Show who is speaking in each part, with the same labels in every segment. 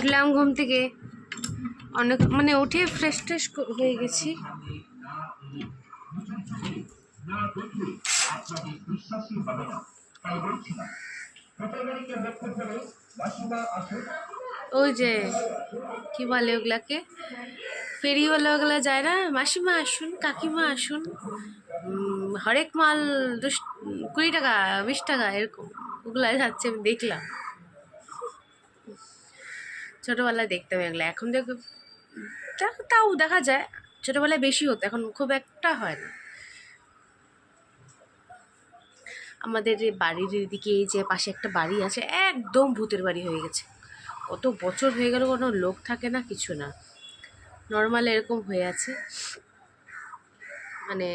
Speaker 1: উঠলাম ঘুম থেকে, অনেক মানে উঠে ফ্রেশ ট্রেশ হয়ে গেছি। ওই যে কি বলে ওগুলাকে, ফেরিওয়ালা ওগুলা যায় না, মাসিমা আসুন, কাকিমা আসুন, হরেক মাল 20 টাকা 20 টাকা এরকম, ওগুলা যাচ্ছে আমি দেখলাম। ছোটবেলায় দেখতাম এগুলো, এখন তাও দেখা যায়, ছোটবেলায় বেশি হতো, এখন খুব একটা হয় না। আমাদের বাড়ির এদিকে এই যে পাশে একটা বাড়ি আছে, একদম ভূতের বাড়ি হয়ে গেছে। কত বছর হয়ে গেল, কোনো লোক থাকে না, কিছু না, নর্মাল এরকম হয়ে আছে। মানে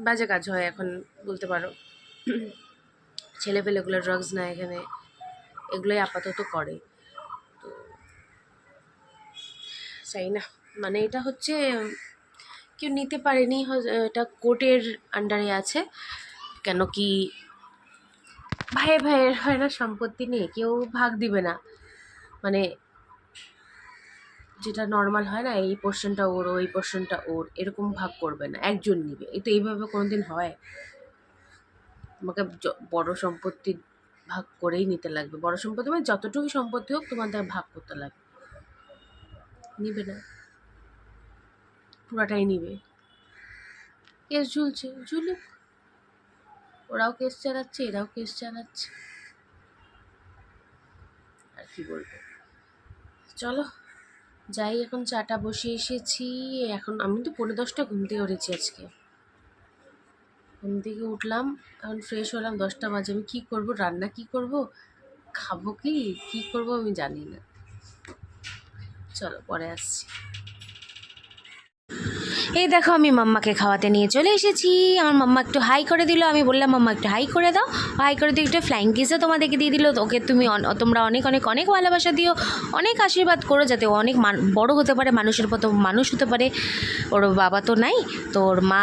Speaker 1: বাজে কাজ হয় এখন বলতে পারো। ছেলেপেলেগুলো ড্রাগস না এখানে, এগুলোই আপাতত করে। তো চাই না, মানে এটা হচ্ছে কেউ নিতে পারেনি, এটা কোর্টের আন্ডারে আছে। কেন কি ভাইয়ের হয় না, সম্পত্তি নিয়ে কেউ ভাগ দিবে না, মানে যেটা নর্মাল হয় না, এই পোর্শনটা ওর, ওই পোর্শনটা ওর, এরকম ভাগ করবে না, একজন নিবে। এই তো এইভাবে কোনোদিন হয়? তোমাকে বড় সম্পত্তি ভাগ করেই নিতে লাগবে, বড় সম্পত্তি মানে যতটুকু সম্পত্তি হোক তোমাদের ভাগ করতে লাগবে, নিবে না, পুরাটাই নিবে। কেস ঝুলছে, ঝুলুক, ওরাও কেস চালাচ্ছে, এরাও কেস চালাচ্ছে, আর কি বলবো। চলো যাই, এখন চাটা বসে এসেছি। এখন আমি তো 10:45 ঘুম থেকে উঠেছি আজকে, ঘুম থেকে উঠলাম, এখন ফ্রেশ হলাম, 10টা বাজে। আমি কী করবো, রান্না কি করব, খাবো কি করব আমি জানি না। চলো পরে আসছি। এই দেখো আমি মাম্মাকে খাওয়াতে নিয়ে চলে এসেছি। আমার মাম্মা একটু হাই করে দিল, আমি বললাম মাম্মা একটু হাই করে দাও, হাই করে দিয়ে একটু ফ্লাইং কিসও তোমাদেরকে দিয়ে দিল। ওকে তোমরা অনেক অনেক অনেক ভালোবাসা দিও, অনেক আশীর্বাদ করো, যাতে ও অনেক বড় হতে পারে, মানুষের মতো মানুষ হতে পারে। ওর বাবা তো নাই, তো ওর মা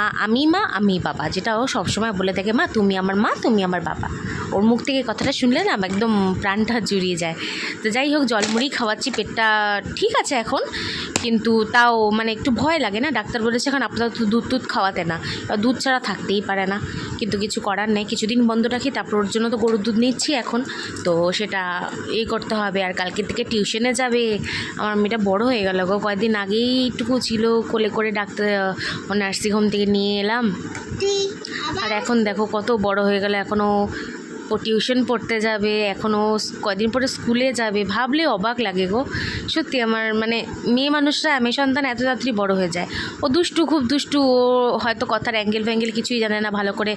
Speaker 1: আমি বাবা, যেটা ও সবসময় বলে থাকে, মা তুমি আমার মা, তুমি আমার বাবা। ওর মুখ থেকে কথাটা শুনলে না একদম প্রাণটা জুড়িয়ে যায়। তো যাই হোক, জলমুড়ি খাওয়াচ্ছি, পেটটা ঠিক আছে এখন, কিন্তু তাও মানে একটু ভয় লাগে না। ডাক্তার বলেছে এখন আপাতত দুধ খাওয়াতে না, দুধ ছাড়া থাকতেই পারে না, কিন্তু কিছু করার নেই, কিছুদিন বন্ধ রাখি, তারপর ওর জন্য তো গরুর দুধ নিচ্ছি এখন, তো সেটা করতে হবে। আর কালকে থেকে টিউশনে যাবে। আমার মেয়েটা বড় হয়ে গেল গো, কয়েকদিন আগেই একটুকু ছিল, কোলে করে ডাক্তার নার্সিংহোম থেকে নিয়ে এলাম, আর এখন দেখো কত বড় হয়ে গেল, এখনও ও টিউশন পড়তে যাবে, এখনও কদিন পরে স্কুলে যাবে, ভাবলে অবাক লাগে গো সত্যি। আমার মানে মেয়ে মানুষরা, মেয়ে সন্তান এত তাড়াতাড়ি বড় হয়ে যায়। ও দুষ্টু, খুব দুষ্টু, ও হয়তো কথার অ্যাঙ্গেল ফ্যাঙ্গেল কিছুই জানে না, ভালো করে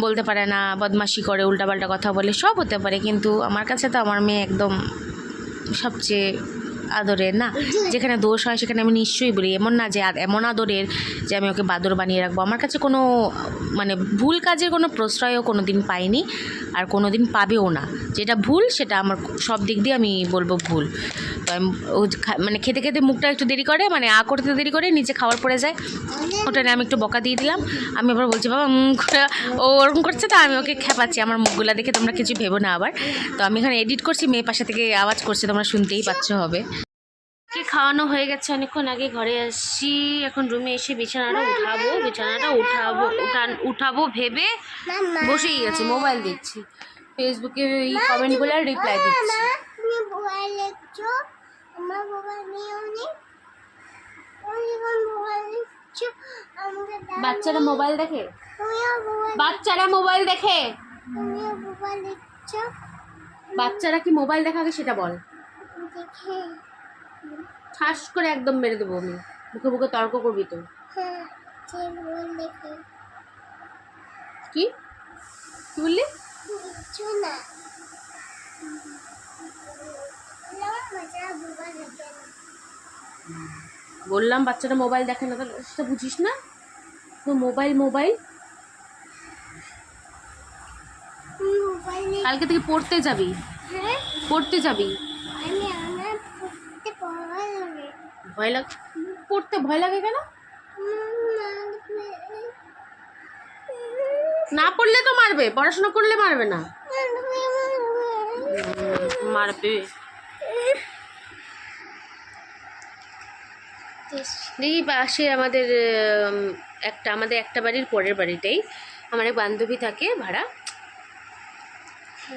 Speaker 1: বলতে পারে না, বদমাশি করে, উল্টাপাল্টা কথা বলে, সব হতে পারে, কিন্তু আমার কাছে তো আমার মেয়ে একদম সবচেয়ে আদরের না। যেখানে দোষ হয় সেখানে আমি নিশ্চয়ই বলি, এমন না যে এমন আদরের যে আমি ওকে বাদর বানিয়ে রাখবো। আমার কাছে কোনো মানে ভুল কাজের কোনো প্রশ্রয়ও কোনো দিন পাইনি, আর কোনো দিন পাবেও না। যেটা ভুল সেটা আমার সব দিক দিয়ে আমি বলবো ভুল। তো আমি মানে খেতে খেতে মুখটা একটু দেরি করে, মানে করতে দেরি করে, নিচে খাবার পড়ে যায়, ওটা নিয়ে আমি একটু বকা দিয়ে দিলাম। আমি আবার বলছি বাবা ও ওরকম করছে, তো আমি ওকে খেপাচ্ছি। আমার মুখগুলা দেখে তোমরা কিছু ভেবো না আবার। তো আমি এখানে এডিট করছি, মেয়ে পাশে থেকে আওয়াজ করছে, তোমরা শুনতেই পাচ্ছ হবে। খাওয়ানো হয়ে গেছে অনেকক্ষণ আগে, ঘরে আসছি, এখন রুমে এসে বিছানাটা উঠাবো ভেবে বসেই গেছি, মোবাইল দেখছি, ফেসবুকে এই কমেন্টগুলো রিপ্লাই দিচ্ছি। বাচ্চারা মোবাইল দেখে, বাচ্চারা কি মোবাইল দেখা আগে সেটা বল, ঠাস করে একদম মেরে দেবো আমি, মুখে মুখে তর্ক করবি তো। কি বললি? বললাম বাচ্চারা মোবাইল দেখে না, তাহলে সেটা বুঝিস না? মোবাইল কালকে থেকে পড়তে যাবি, ভয় লাগে, পড়তে ভয় লাগে কেন? না পড়লে তো মারবে, পড়াশোনা করলে মারবে না, মারবে। দেখি পাশে আমাদের একটা বাড়ির পরের বাড়িতেই আমার এক বান্ধবী থাকে ভাড়া,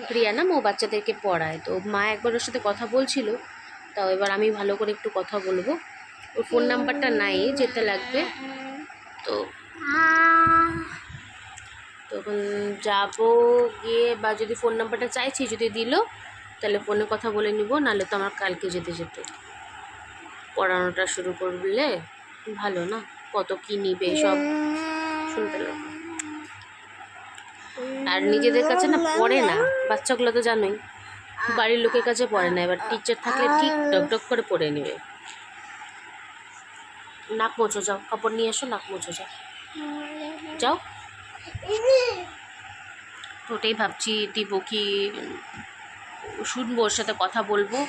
Speaker 1: প্রিয়া নাম, ও বাচ্চাদেরকে পড়ায়। তো মা একবার ওর সাথে কথা বলছিল, তাও এবার আমি ভালো করে একটু কথা বলবো। ওর ফোন নাম্বারটা নাই, যেতে লাগবে। তো তখন যাবো গিয়ে, বা যদি ফোন নাম্বারটা চাইছি, যদি দিল তাহলে ফোনে কথা বলে নিব, নাহলে তো আমার কালকে যেতে পড়ানোটা শুরু করলে ভালো না, কত কি নিবে সব শুনতে লাগবে। আর নিজেদের কাছে না পড়ে না, বাচ্চাগুলো তো জানোই, বাড়ির লোকের কাছে পড়ে না। এবার টিচার থাকলে ঠিক ডক করে পড়ে নেবে। নাক মোছো, যাও কাপড় নিয়ে এসো, নাক মোছো, যাও যাও। ওটাই ভাবছি, দিব কি শুনবো, ওর সাথে কথা বলবো,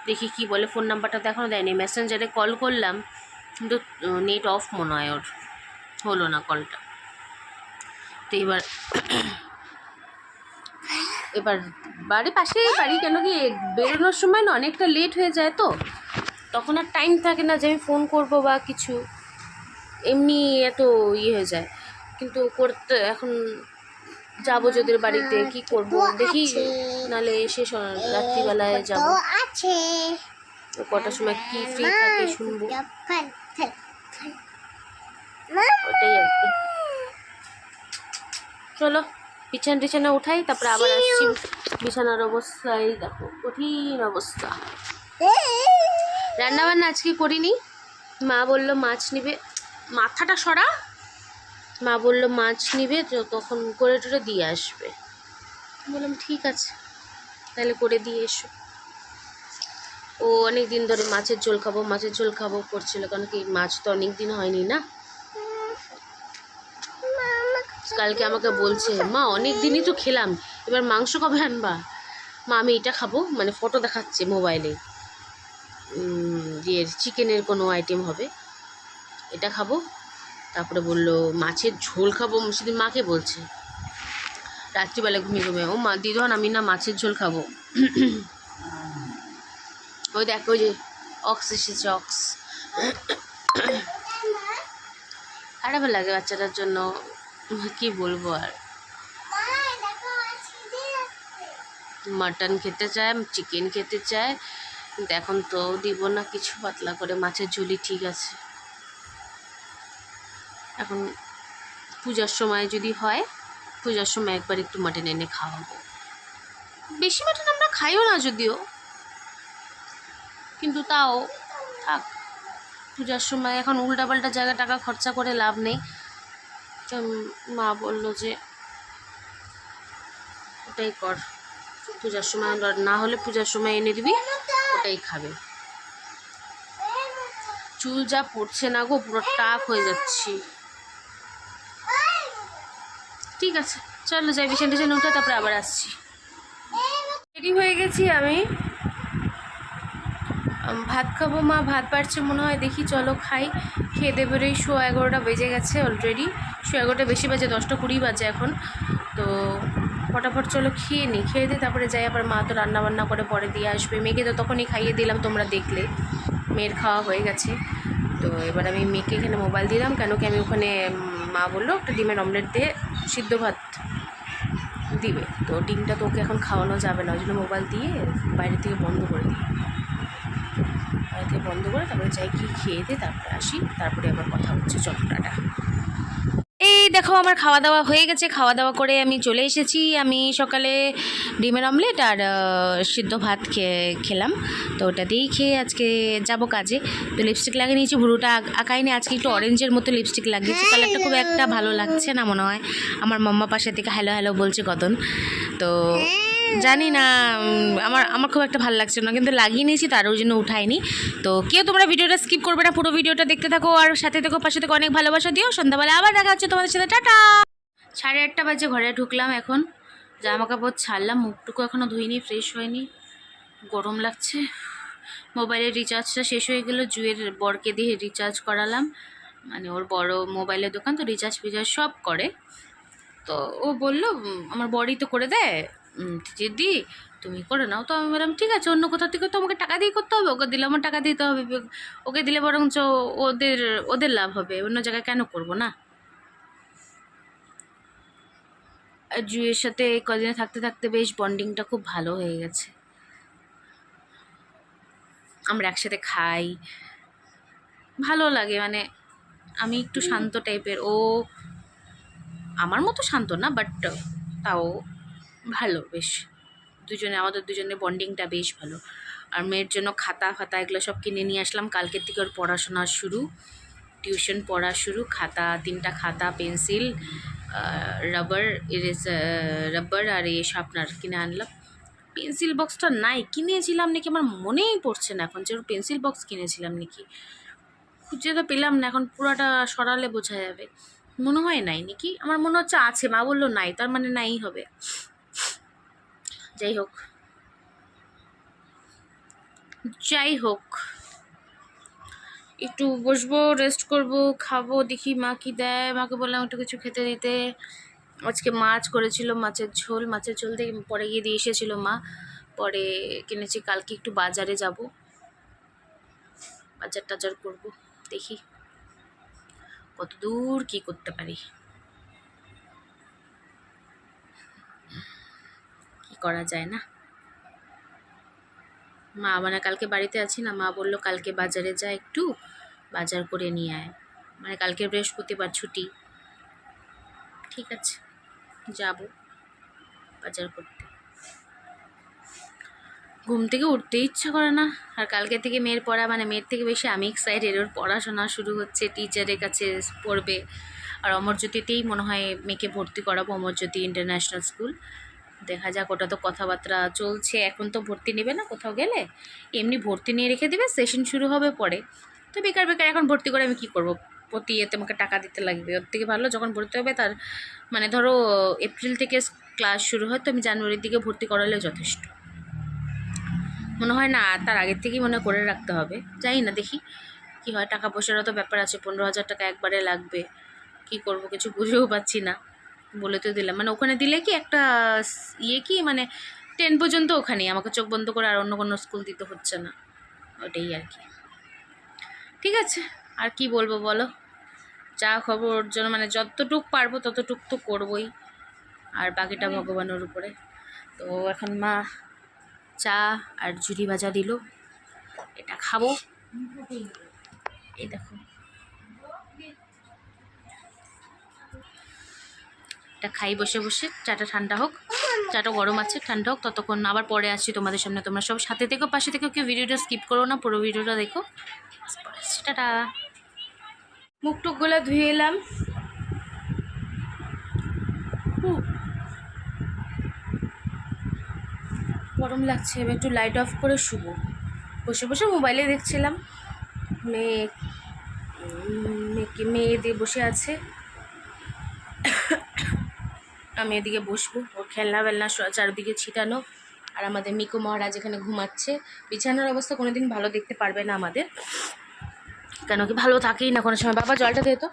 Speaker 1: দেখি কি বলে। ফোন নাম্বারটা তো এখনও দেয়নি। মেসেঞ্জারে কল করলাম, কিন্তু নেট অফ মনে হয়, ওর হলো না কলটা। তো এবার বাড়ির পাশেই বাড়ি, কেন কি বেরোনোর সময় না অনেকটা লেট হয়ে যায়, তো তখন আর টাইম থাকে না যে আমি ফোন করবো বা কিছু, এমনি এত হয়ে যায়। কিন্তু করতে এখন যাবো যদি বাড়িতে, কি করব দেখি, নালে এসে রাত্রিবেলায় যাবো। কটার সময় কি ফ্রি থাকে শুনবো, ওটাই আর কি। চলো বিছানা উঠাই, তারপরে আবার আসছি। বিছানার অবস্থায় দেখো, কঠিন অবস্থা। রান্নাবান্না আজকে করিনি, মা বললো মাছ নিবে, মাথাটা সরা, মা বললো মাছ নিবে, তো তখন করে টরে দিয়ে আসবে। বললাম ঠিক আছে, তাহলে করে দিয়ে এসো। ও অনেক দিন ধরে মাছের ঝোল খাবো করছিল, কারণ কি মাছ তো অনেক দিন হয়নি না। কালকে আমাকে বলছে, মা অনেক দিনই তো খেলাম, এবার মাংস কবে আনবা? মা আমি এটা খাবো, মানে ফটো দেখাচ্ছে মোবাইলে, চিকেনের কোনো আইটেম হবে, এটা খাবো। তারপরে বললো মাছের ঝোল খাবো, সেদিন মাকে বলছে রাত্রিবেলা ঘুমিয়ে, ও মা দিদন আমি না মাছের ঝোল খাবো। ওই দেখো, ওই যে অক্স এসেছে, অক্স। খারাপ লাগে বাচ্চাটার জন্য, কি বলবো আর। মাটন খেতে চায়, চিকেন খেতে চায়, কিন্তু এখন তো দিব না কিছু, পাতলা করে মাছের ঝোলই ঠিক আছে। এখন পূজার সময় যদি হয়, পূজার সময় একবার একটু মাটন এনে খাওয়াবো। বেশি মাটন আমরা খাইও না যদিও, কিন্তু তাও থাক, পূজার সময় এখন উল্টাপাল্টা জায়গায় টাকা খরচা করে লাভ নেই। তো মা বললো যে ওটাই কর, পূজার সময় না হলে পূজার সময় এনে দিবি, ওটাই খাবে। চুল যা পড়ছে না গো, পুরো টাক হয়ে যাচ্ছি। ঠিক আছে চলো যাই, বিছানা উঠে তারপরে আবার আসছি। রেডি হয়ে গেছি আমি, ভাত খাবো, মা ভাত বাড়ছে মনে হয়, দেখি চলো খাই। খেয়ে দেবে, 11:15 বেজে গেছে অলরেডি, 11:15 বেশি বাজে, 10:20 বাজে এখন। তো ফটাফট চলো খেয়ে নিই, খেয়ে দিই, তারপরে যাই। আবার মা তো রান্নাবান্না করে পরে দিয়ে আসবে। মেয়েকে তো তখনই খাইয়ে দিলাম, তোমরা দেখলে মেয়ের খাওয়া হয়ে গেছে। তো এবার আমি মেয়েকে এখানে মোবাইল দিলাম, কেন কি আমি ওখানে, মা বললো একটা ডিমের অমলেট দিয়ে সিদ্ধ ভাত দিবে, তো ডিমটা তো ওকে এখন খাওয়ানো যাবে না, ওই জন্য মোবাইল দিয়ে বাইরে থেকে বন্ধ করে দিই। বাইরে থেকে বন্ধ করে তারপরে যাই, কি খেয়ে দিয়ে তারপরে আসি, তারপরে আবার কথা হচ্ছে। চটটাটা এই দেখো, আমার খাওয়া দাওয়া হয়ে গেছে। খাওয়া দাওয়া করে আমি চলে এসেছি। আমি সকালে ডিমের অমলেট আর সিদ্ধ ভাত খেলাম, তো ওটা দিয়েই খেয়ে আজকে যাব কাজে। তো লিপস্টিক লাগিয়ে নিয়েছি, ভুরুটা আঁকাইনি, আজকে একটু অরেঞ্জের মতো লিপস্টিক লাগিয়েছি। কালারটা খুব একটা ভালো লাগছে না মনে হয়। আমার মাম্মা পাশে থেকে হ্যালো হ্যালো বলছে কতন, তো জানি না, আমার খুব একটা ভালো লাগছে না, কিন্তু লাগিয়ে নিয়েছি, তার ওই জন্য উঠাইনি। তো কেউ তোমরা ভিডিওটা স্কিপ করবে না, পুরো ভিডিওটা দেখতে থাকো, আর সাথে থেকো, পাশে থেকে অনেক ভালোবাসা দিও। সন্ধ্যাবেলা আবার দেখা হচ্ছে তোমাদের সাথে, টাটা। 8:30 বাজে, ঘরে ঢুকলাম এখন, জামা কাপড় ছাড়লাম, মুখটুকু এখনও ধুইনি, ফ্রেশ হয়নি, গরম লাগছে। মোবাইলের রিচার্জটা শেষ হয়ে গেল, জুয়ের বরকে দিয়ে রিচার্জ করালাম, মানে ওর বড় মোবাইলের দোকান, তো রিচার্জ ফিচার্জ সব করে। তো ও বললো আমার বড়ই তো করে দেয়, দিদি তুমি করে নাও। তো আমি বললাম ঠিক আছে, অন্য কোথাও থেকে তো আমাকে টাকা দিয়ে করতে হবে, ওকে দিলে আমার টাকা দিতে হবে, ওকে দিলে বরঞ্চ ওদের ওদের লাভ হবে, অন্য জায়গায় কেন করব না। আর জুয়ের সাথে কদিনে থাকতে থাকতে বেশ বন্ডিংটা খুব ভালো হয়ে গেছে। আমরা একসাথে খাই, ভালো লাগে। মানে আমি একটু শান্ত টাইপের, ও আমার মতো শান্ত না, বাট তাও ভালো বেশ। আমাদের দুজনের বন্ডিংটা বেশ ভালো। আর মেয়ের জন্য খাতা ফাতা এগুলো সব কিনে নিয়ে আসলাম। কালকের থেকে ওর পড়াশোনা শুরু, টিউশন পড়া শুরু। খাতা 3টা খাতা, পেন্সিল, রাবার, রাবার আর শার্পনার কিনে আনলাম। পেন্সিল বক্সটা নাই, কিনেছিলাম নাকি আমার মনেই পড়ছে না এখন, যে ওর পেন্সিল বক্স কিনেছিলাম নাকি, খুঁজে তো পেলাম না। এখন পুরাটা সরালে বোঝা যাবে, মনে হয় নাই নাকি, আমার মনে হচ্ছে আছে। মা বললো নাই, তার মানে নাই হবে। যাই হোক একটু বসবো, রেস্ট করব, খাবো, দেখি মা কি দেয়। মাকে বললাম একটু কিছু খেতে দিতে। আজকে মাছ করেছিল, মাছের ঝোল থেকে পরে গিয়ে দিয়ে এসেছিল মা, পরে কিনেছি। কালকে একটু বাজারে যাব, বাজার টাজার করবো, দেখি কত দূর কি করতে পারি, কি করা যায় না। মা মানে কালকে বাড়িতে আছি না, মা বললো কালকে বাজারে যা, একটু বাজার করে নিয়ে আয়। মানে কালকে বৃহস্পতিবার ছুটি, ঠিক আছে যাব বাজার করতে। ঘুম থেকে উঠতেই ইচ্ছা করে না। আর কালকে থেকে মেয়ের পড়া, মানে মেয়ের থেকে বেশি আমি এক্সাইটেড, ওর পড়াশোনা শুরু হচ্ছে, টিচারের কাছে পড়বে। আর অমরজ্যোতিতেই মনে হয় মেয়েকে ভর্তি করাবো, অমরজ্যোতি ইন্টারন্যাশনাল স্কুল। দেখা যাক, ওটা তো কথাবার্তা চলছে। এখন তো ভর্তি নেবে না কোথাও গেলে, এমনি ভর্তি নিয়ে রেখে দেবে, সেশন শুরু হবে পরে। তো বেকার এখন ভর্তি করে আমি কী করবো, প্রতি এতে আমাকে টাকা দিতে লাগবে। ওর থেকে ভালো যখন ভর্তি হবে, তার মানে ধরো এপ্রিল থেকে ক্লাস শুরু হয়, তো আমি জানুয়ারির দিকে ভর্তি করালে যথেষ্ট মনে হয়। না তার আগের থেকেই মনে করে রাখতে হবে, জানি না দেখি কি হয়। টাকা পয়সারও তো ব্যাপার আছে, 15,000 টাকা একবারে লাগবে, কি করব কিছু বুঝেও পাচ্ছি না। বলে তো দিলাম, মানে ওখানে দিলে কি একটা কি মানে 10 পর্যন্ত ওখানেই, আমাকে চোখ বন্ধ করে আর অন্য কোনো স্কুল দিতে হচ্ছে না, ওটাই আর কি। ঠিক আছে, আর কি বলবো বলো, যা খবর ওর জন্য, মানে যতটুক পারবো ততটুক তো করবই, আর বাকিটা ভগবানের উপরে। তো এখন মা চা আর ঝুড়ি ভাজা দিল, এটা খাবো। এই দেখো, এটা খাই বসে বসে, চাটা ঠান্ডা হোক, চাটা গরম আছে, ঠান্ডা হোক, ততক্ষণ আবার পরে আসছি তোমাদের সামনে। তোমরা সব সাথে থেকো, পাশে থেকো, কেউ ভিডিওটা স্কিপ করো না, পুরো ভিডিওটা দেখো। টাটা। মুখ টুকগুলো ধুয়ে এলাম, গরম লাগছে। এবার একটু লাইট অফ করে শুবো। বসে বসে মোবাইলে দেখছিলাম, মেয়ে দিয়ে বসে আছে, আমি এদিকে বসবো। ওর খেলনা বেলনা চারদিকে ছিটানো, আর আমাদের মিকু মহারাজ এখানে ঘুমাচ্ছে। বিছানার অবস্থা কোনোদিন ভালো দেখতে পারবে না আমাদের, কেন কি ভালো থাকেই না কোনো সময়। বাবা জলটা দে তো,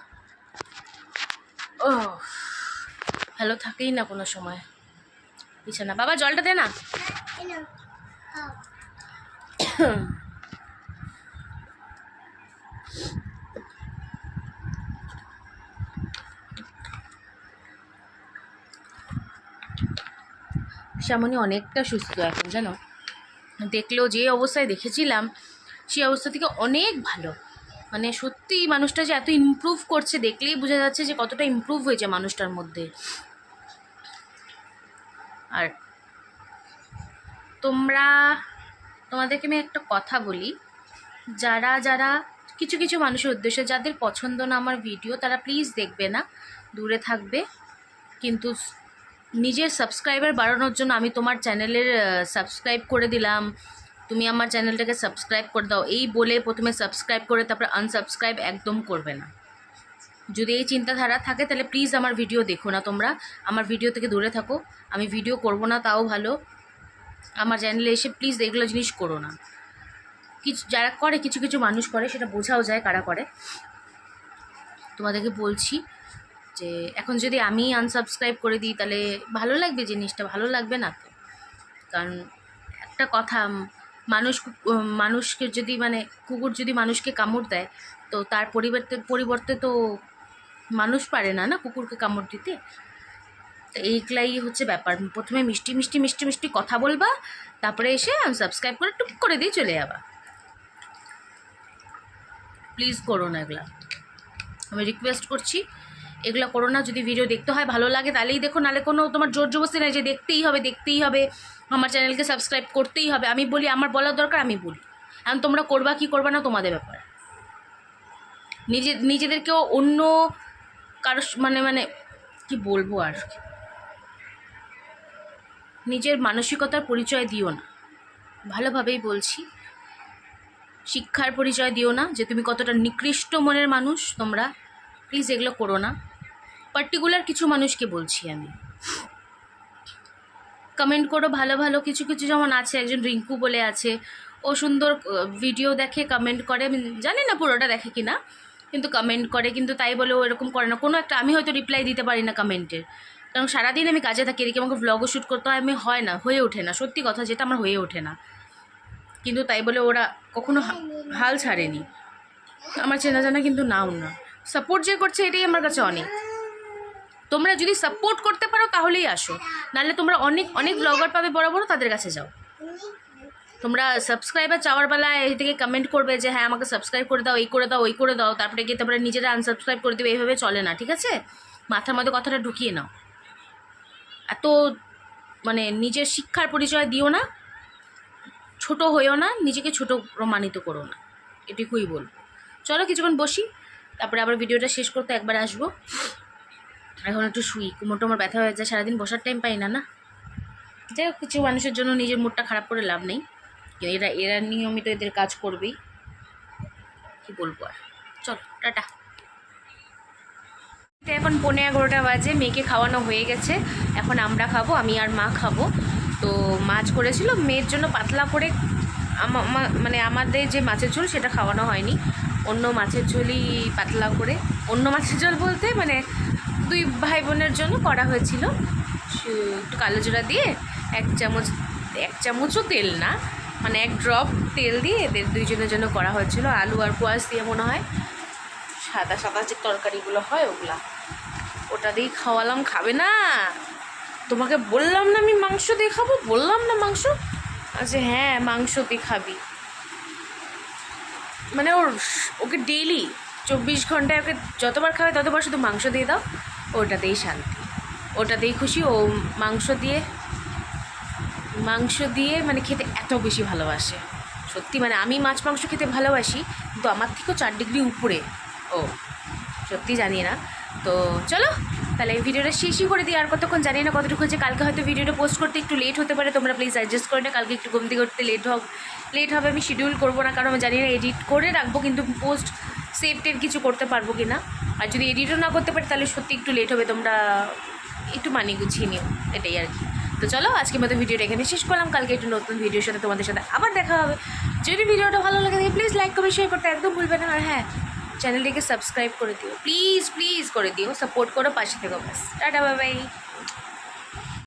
Speaker 1: ও ভালো থাকেই না কোনো সময় বিছানা। বাবা জলটা দে না। শ্যামনি অনেকটা সুস্থ এখন, জানো, দেখলেও যে অবস্থায় দেখেছিলাম সেই অবস্থা থেকে অনেক ভালো। মানে সত্যি মানুষটা যে এত ইমপ্রুভ করছে, দেখলেই বোঝা যাচ্ছে যে কতটা ইমপ্রুভ হয়েছে মানুষটার মধ্যে। আর তোমাদেরকে আমি একটা কথা বলি, যারা যারা কিছু কিছু মানুষের উদ্দেশ্যে, যাদের পছন্দ না আমার ভিডিও, তারা প্লিজ দেখবে না, দূরে থাকবে। কিন্তু নিজের সাবস্ক্রাইবার বাড়ানোর জন্য আমি তোমার চ্যানেলের সাবস্ক্রাইব করে দিলাম, তুমি আমার চ্যানেলটাকে সাবস্ক্রাইব করে দাও, এই বলে প্রথমে সাবস্ক্রাইব করে তারপরে আনসাবস্ক্রাইব একদম করবে না। যদি এই চিন্তাধারা থাকে তাহলে প্লিজ আমার ভিডিও দেখো না, তোমরা আমার ভিডিও থেকে দূরে থাকো। আমি ভিডিও করব না তাও ভালো, আমার চ্যানেলে এসে প্লিজ এগুলো জিনিস করো না। যারা করে, কিছু কিছু মানুষ করে, সেটা বোঝাও যায় কারা করে। তোমাদেরকে বলছি যে এখন যদি আমি আনসাবস্ক্রাইব করে দিই তাহলে ভালো লাগবে, জিনিসটা ভালো লাগবে না তো। কারণ একটা কথা, মানুষকে যদি মানে কুকুর যদি মানুষকে কামড় দেয়, তো তার পরিবর্তে তো মানুষ পারে না কুকুরকে কামড় দিতে। তো এইগুলাই হচ্ছে ব্যাপার। প্রথমে মিষ্টি মিষ্টি মিষ্টি মিষ্টি কথা বলবা, তারপরে এসে সাবস্ক্রাইব করে টুক করে দিয়ে চলে যাবা। প্লিজ করো না এগুলা, আমি রিকোয়েস্ট করছি, এগুলো করো না। যদি ভিডিও দেখতে হয় ভালো লাগে তাহলেই দেখো, নাহলে কোনো তোমার জোর জবরদস্তি নাই যে দেখতেই হবে, আমার চ্যানেলকে সাবস্ক্রাইব করতেই হবে। আমি বলি, আমার বলার দরকার আমি বলি, এখন তোমরা করবা কি করবা না তোমাদের ব্যাপার। নিজেদেরকেও অন্য কারো মানে কি বলবো আর, নিজের মানসিকতার পরিচয় দিও না, ভালোভাবেই বলছি। শিক্ষার পরিচয় দিও না যে তুমি কতটা নিকৃষ্ট মনের মানুষ তোমরা, প্লিজ এগুলো করো না। পার্টিকুলার কিছু মানুষকে বলছি আমি। কমেন্ট করো ভালো ভালো, কিছু কিছু যেমন আছে, একজন রিঙ্কু বলে আছে, ও সুন্দর ভিডিও দেখে কমেন্ট করে, আমি জানি না পুরোটা দেখে কি না, কিন্তু কমেন্ট করে, কিন্তু তাই বলে ও এরকম করে না। কোনো একটা আমি হয়তো রিপ্লাই দিতে পারি না কমেন্টের, কারণ সারাদিন আমি কাজে থাকি, এদিকে আমাকে ব্লগও শ্যুট করতে হয়, আমি হয়ে ওঠে না, সত্যি কথা যেটা আমার হয়ে ওঠে না। কিন্তু তাই বলে ওরা কখনো হাল ছাড়েনি, আমার চেনা জানা কিন্তু নাও না। সাপোর্ট যে করছে এটাই আমার কাছে অনেক। তোমরা যদি সাপোর্ট করতে পারো তাহলেই আসো, নাহলে তোমরা অনেক অনেক ব্লগার পাবে বড় বড়, তাদের কাছে যাও। তোমরা সাবস্ক্রাইবার চাওয়ার বেলায় এই থেকে কমেন্ট করবে যে হ্যাঁ আমাকে সাবস্ক্রাইব করে দাও, এই করে দাও, ওই করে দাও, তারপরে গিয়ে তারপরে নিজেরা আনসাবস্ক্রাইব করে দেবে, এইভাবে চলে না, ঠিক আছে? মাথার মধ্যে কথাটা ঢুকিয়ে নাও। এত মানে নিজের শিক্ষার পরিচয় দিও না, ছোট হয়েও না, নিজেকে ছোট প্রমাণিত করো না, এটুকুই বলবো। চলো কিছুক্ষণ বসি, তারপরে আবার ভিডিওটা শেষ করতে একবার আসবো। এখন একটু শুই, কোমর টোমর ব্যথা হয়ে যায়, সারাদিন বসার টাইম পাই না। যাই হোক, কিছু মানুষের জন্য নিজের মুডটা খারাপ করে লাভ নেই, এরা নিয়মিত এদের কাজ করবেই, কি বলবো আর। চলো টাটা। এখন 11:15 বাজে, মেয়েকে খাওয়ানো হয়ে গেছে, এখন আমরা খাবো, আমি আর মা খাবো। তো মাছ করেছিল মেয়ের জন্য পাতলা করে, মানে আমাদের যে মাছের ঝোল সেটা খাওয়ানো হয়নি, অন্য মাছের ঝোলই পাতলা করে, অন্য মাছের ঝোল বলতে মানে 2 ভাই বোনের জন্য করা হয়েছিল। একটু কালো জিরা দিয়ে 1 চামচও তেল না, মানে 1 ড্রপ তেল দিয়ে এদের 2 জনের জন্য করা হয়েছিল। আলু আর পেঁয়াজ দিয়ে মনে হয়, সাদা সাদা যে তরকারিগুলো হয় ওটা দিয়েই খাওয়ালাম। খাবে না? তোমাকে বললাম না আমি মাংস দিয়ে খাবো, বললাম না মাংস, আচ্ছা হ্যাঁ মাংস দিয়ে খাবি, মানে ওকে ডেইলি 24 ঘন্টায় ওকে যতবার খাবে ততবার শুধু মাংস দিয়ে দাও, ওটাতেই শান্তি, ওটাতেই খুশি। ও মাংস দিয়ে মানে খেতে এত বেশি ভালোবাসে, সত্যি মানে আমি মাছ মাংস খেতে ভালোবাসি, কিন্তু আমার থেকেও 4 ডিগ্রি উপরে ও, সত্যি জানি না। তো চলো তাহলে এই ভিডিওটা শেষই করে দিই, আর কতক্ষণ জানি না কতটুকু হচ্ছে। কালকে হয়তো ভিডিওটা পোস্ট করতে একটু লেট হতে পারে, তোমরা প্লিজ অ্যাডজাস্ট করে না, কালকে একটু ঘুমতে করতে লেট হবে। আমি শিডিউল করবো না, কারণ আমি জানি না এডিট করে রাখবো, কিন্তু পোস্ট সেভটের কিছু করতে পারবো কি না। আর যদি এডিটও না করতে পারি তাহলে সত্যি একটু লেট হবে, তোমরা একটু মানিয়ে গুছিয়ে নিও, এটাই আর কি। তো চলো আজকের মতো ভিডিওটা এখানে শেষ করলাম, কালকে একটু নতুন ভিডিওর সাথে তোমাদের সাথে আবার দেখা হবে। যদি ভিডিওটা ভালো লাগে থাকে প্লিজ লাইক কমেন্ট শেয়ার করতে একদম ভুলবে না, আর হ্যাঁ চ্যানেলটিকে সাবস্ক্রাইব করে দিও, প্লিজ করে দিও, সাপোর্ট করো, পাশে থেকো, ব্যাস টাটা বাই বাই।